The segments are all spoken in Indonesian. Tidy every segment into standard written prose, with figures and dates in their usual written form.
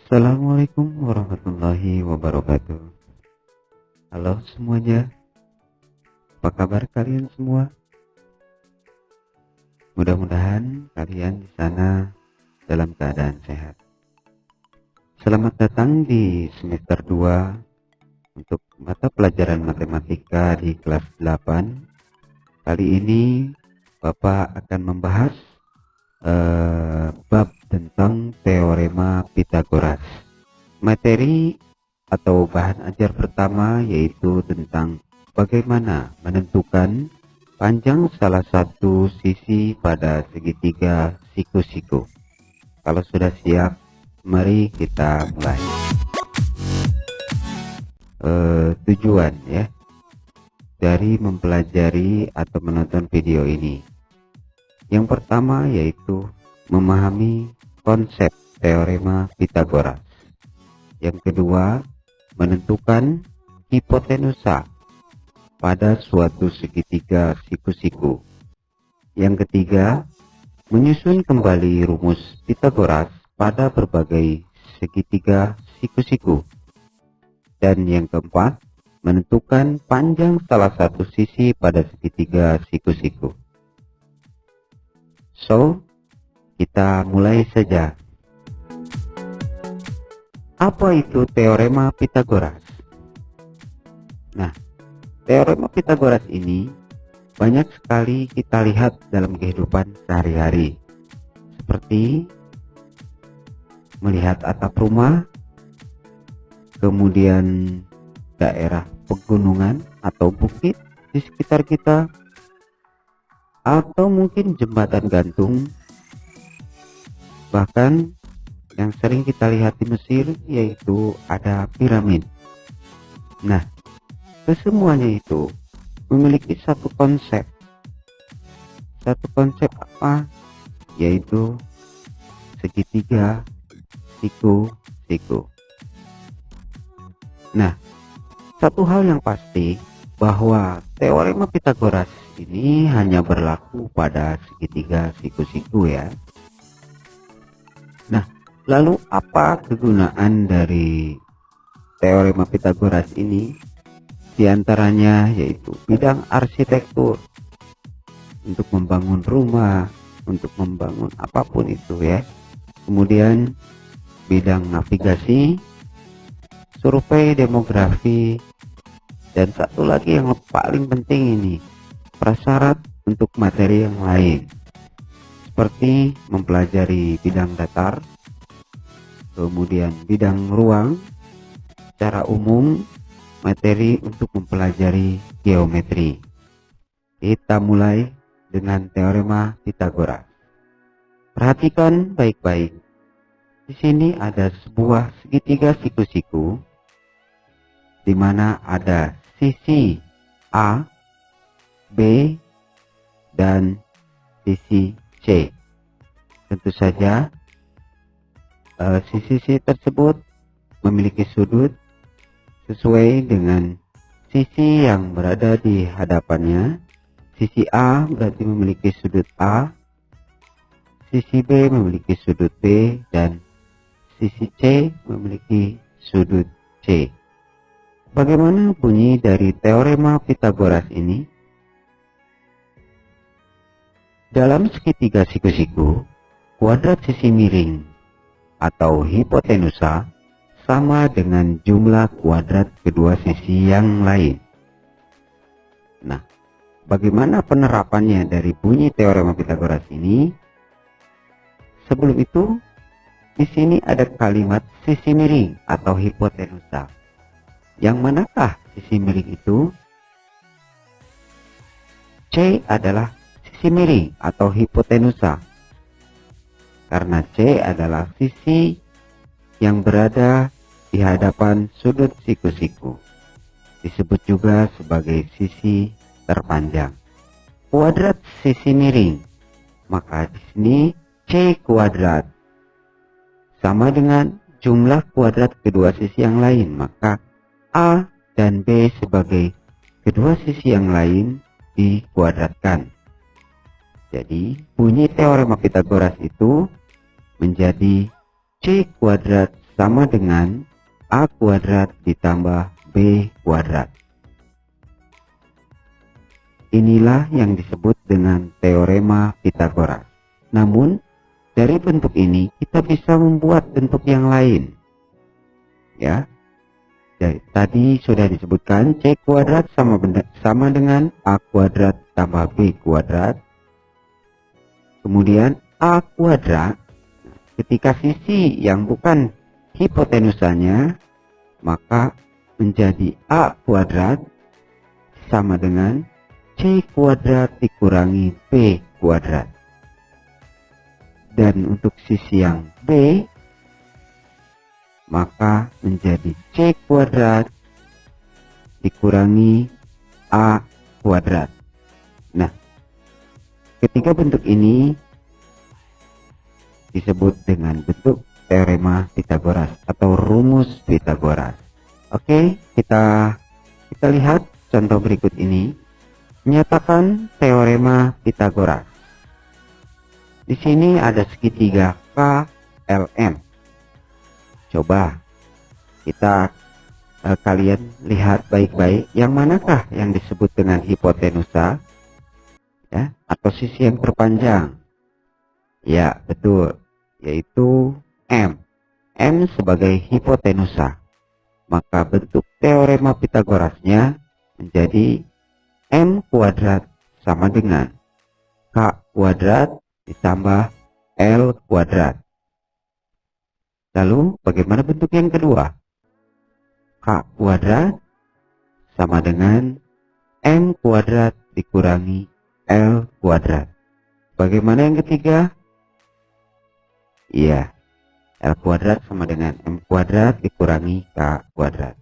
Assalamualaikum warahmatullahi wabarakatuh. Halo semuanya, apa kabar kalian semua? Mudah-mudahan kalian di sana dalam keadaan sehat. Selamat datang di semester 2 untuk mata pelajaran matematika di kelas 8. Kali ini Bapak akan membahas bab tentang teorema Pythagoras. Materi atau bahan ajar pertama yaitu tentang bagaimana menentukan panjang salah satu sisi pada segitiga siku-siku. Kalau sudah siap, mari kita mulai. Tujuan ya dari mempelajari atau menonton video ini. Yang pertama yaitu memahami konsep teorema Pythagoras. Yang kedua, menentukan hipotenusa pada suatu segitiga siku-siku. Yang ketiga, menyusun kembali rumus Pythagoras pada berbagai segitiga siku-siku. Dan yang keempat, menentukan panjang salah satu sisi pada segitiga siku-siku. So, kita mulai saja. Apa itu teorema Pythagoras? Nah, teorema Pythagoras ini banyak sekali kita lihat dalam kehidupan sehari-hari. Seperti melihat atap rumah, kemudian daerah pegunungan atau bukit di sekitar kita, atau mungkin jembatan gantung. Bahkan yang sering kita lihat di Mesir yaitu ada piramid. Nah, kesemuanya itu memiliki satu konsep. Satu konsep apa? Yaitu segitiga siku-siku. Nah, satu hal yang pasti bahwa teorema Pythagoras ini hanya berlaku pada segitiga siku-siku ya. Nah, lalu apa kegunaan dari teorema Pythagoras ini? Di antaranya yaitu bidang arsitektur, untuk membangun rumah, untuk membangun apapun itu ya. Kemudian bidang navigasi, survei demografi, dan satu lagi yang paling penting ini, prasyarat untuk materi yang lain. Seperti mempelajari bidang datar, kemudian bidang ruang, secara umum materi untuk mempelajari geometri. Kita mulai dengan teorema Pythagoras. Perhatikan baik-baik. Di sini ada sebuah segitiga siku-siku di mana ada sisi A, B, dan sisi C. Tentu saja sisi-sisi tersebut memiliki sudut sesuai dengan sisi yang berada di hadapannya. Sisi A berarti memiliki sudut A, sisi B memiliki sudut B, dan sisi C memiliki sudut C. Bagaimana bunyi dari teorema Pythagoras ini? Dalam segitiga siku-siku, kuadrat sisi miring atau hipotenusa sama dengan jumlah kuadrat kedua sisi yang lain. Nah, bagaimana penerapannya dari bunyi teorema Pythagoras ini? Sebelum itu, di sini ada kalimat sisi miring atau hipotenusa. Yang manakah sisi miring itu? C adalah sisi miring atau hipotenusa. Karena C adalah sisi yang berada di hadapan sudut siku-siku. Disebut juga sebagai sisi terpanjang. Kuadrat sisi miring. Maka di sini C kuadrat sama dengan jumlah kuadrat kedua sisi yang lain. Maka A dan B sebagai kedua sisi yang lain dikuadratkan. Jadi bunyi teorema Pythagoras itu menjadi C kuadrat sama dengan A kuadrat ditambah B kuadrat. Inilah yang disebut dengan teorema Pythagoras. Namun, dari bentuk ini kita bisa membuat bentuk yang lain. Ya. Jadi, tadi sudah disebutkan C kuadrat sama dengan A kuadrat tambah B kuadrat. Kemudian A kuadrat, ketika sisi yang bukan hipotenusanya, maka menjadi A kuadrat sama dengan C kuadrat dikurangi B kuadrat. Dan untuk sisi yang B, maka menjadi C kuadrat dikurangi A kuadrat. Nah, ketiga bentuk ini disebut dengan bentuk teorema Pythagoras atau rumus Pythagoras. Oke, kita lihat contoh berikut ini. Menyatakan teorema Pythagoras. Di sini ada segitiga KLM. Coba kalian lihat baik-baik, yang manakah yang disebut dengan hipotenusa, ya, atau sisi yang terpanjang? Ya, betul, yaitu M. M sebagai hipotenusa. Maka bentuk teorema Pythagorasnya menjadi M kuadrat sama dengan K kuadrat ditambah L kuadrat. Lalu bagaimana bentuk yang kedua? K kuadrat sama dengan M kuadrat dikurangi L kuadrat. Bagaimana yang ketiga? Iya, L kuadrat sama dengan M kuadrat dikurangi K kuadrat.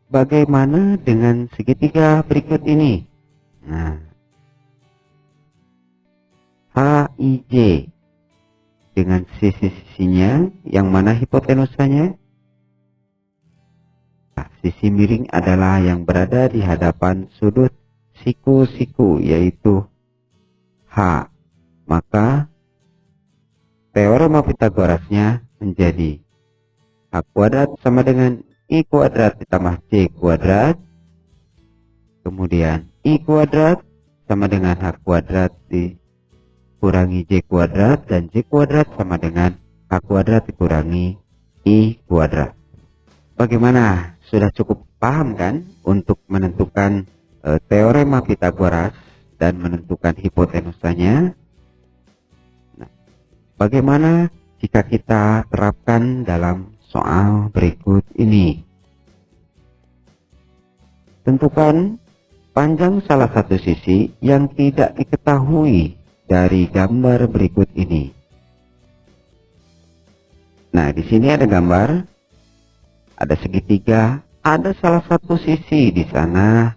Bagaimana dengan segitiga berikut ini? Nah, HIJ dengan sisi-sisinya, yang mana hipotenusanya? Nah, sisi miring adalah yang berada di hadapan sudut siku-siku, yaitu H. Maka teorema Pythagorasnya menjadi H kuadrat sama dengan I kuadrat ditambah C kuadrat, kemudian I kuadrat sama dengan H kuadrat dikurangi J kuadrat, dan J kuadrat sama dengan H kuadrat dikurangi I kuadrat. Bagaimana? Sudah cukup paham kan untuk menentukan teorema Pythagoras dan menentukan hipotenusanya? Nah, bagaimana jika kita terapkan dalam soal berikut ini? Tentukan panjang salah satu sisi yang tidak diketahui dari gambar berikut ini. Nah, di sini ada gambar, ada segitiga, ada salah satu sisi di sana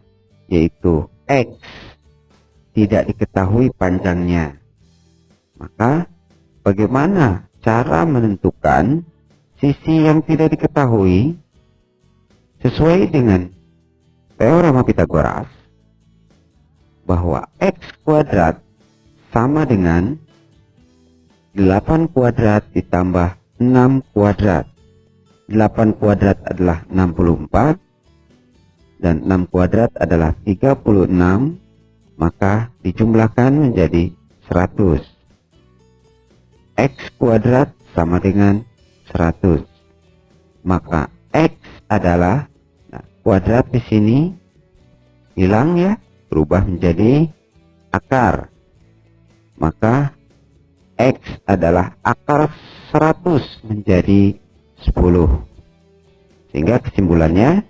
yaitu X, tidak diketahui panjangnya. Maka bagaimana cara menentukan sisi yang tidak diketahui? Sesuai dengan teorema Pythagoras, bahwa X kuadrat sama dengan 8 kuadrat ditambah 6 kuadrat. 8 kuadrat adalah 64 dan 6 kuadrat adalah 36, maka dijumlahkan menjadi 100. X kuadrat sama dengan 100. Maka X adalah, nah, kuadrat di sini hilang ya, berubah menjadi akar. Maka X adalah akar 100 menjadi 10. Sehingga kesimpulannya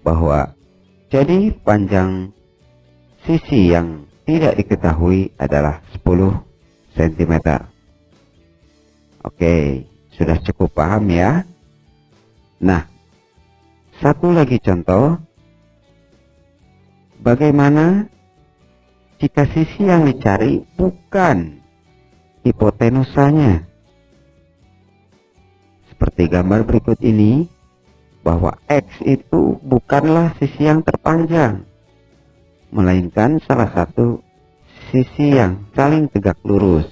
bahwa jadi panjang sisi yang tidak diketahui adalah 10 cm. Oke, sudah cukup paham ya. Nah, satu lagi contoh. Bagaimana jika sisi yang dicari bukan hipotenusanya? Seperti gambar berikut ini, bahwa X itu bukanlah sisi yang terpanjang, melainkan salah satu sisi yang saling tegak lurus.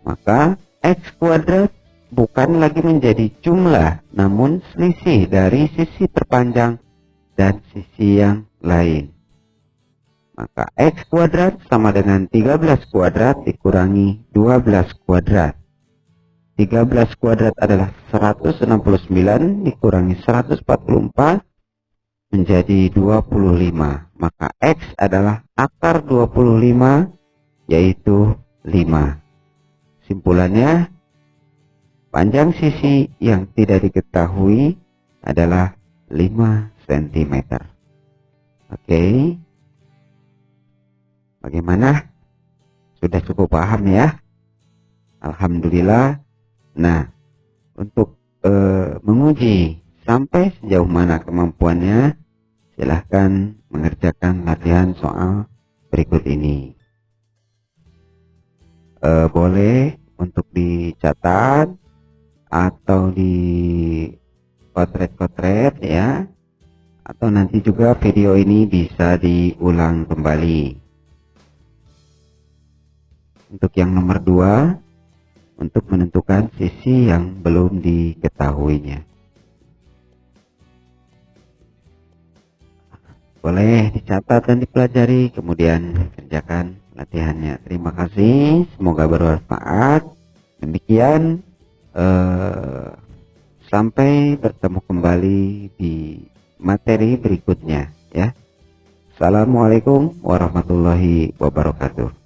Maka X kuadrat bukan lagi menjadi jumlah, namun selisih dari sisi terpanjang dan sisi yang lain. Maka X kuadrat sama dengan 13 kuadrat dikurangi 12 kuadrat. 13 kuadrat adalah 169 dikurangi 144 menjadi 25. Maka X adalah akar 25, yaitu 5. Simpulannya, panjang sisi yang tidak diketahui adalah 5 cm. Oke. Bagaimana? Sudah cukup paham ya? Alhamdulillah. Nah, untuk menguji sampai sejauh mana kemampuannya, silahkan mengerjakan latihan soal berikut ini. Boleh untuk dicatat atau di kotret-kotret ya, atau nanti juga video ini bisa diulang kembali. Untuk yang nomor 2, untuk menentukan sisi yang belum diketahuinya. Boleh dicatat dan dipelajari, kemudian kerjakan latihannya. Terima kasih, semoga bermanfaat. Demikian, sampai bertemu kembali di materi berikutnya ya. Assalamualaikum warahmatullahi wabarakatuh.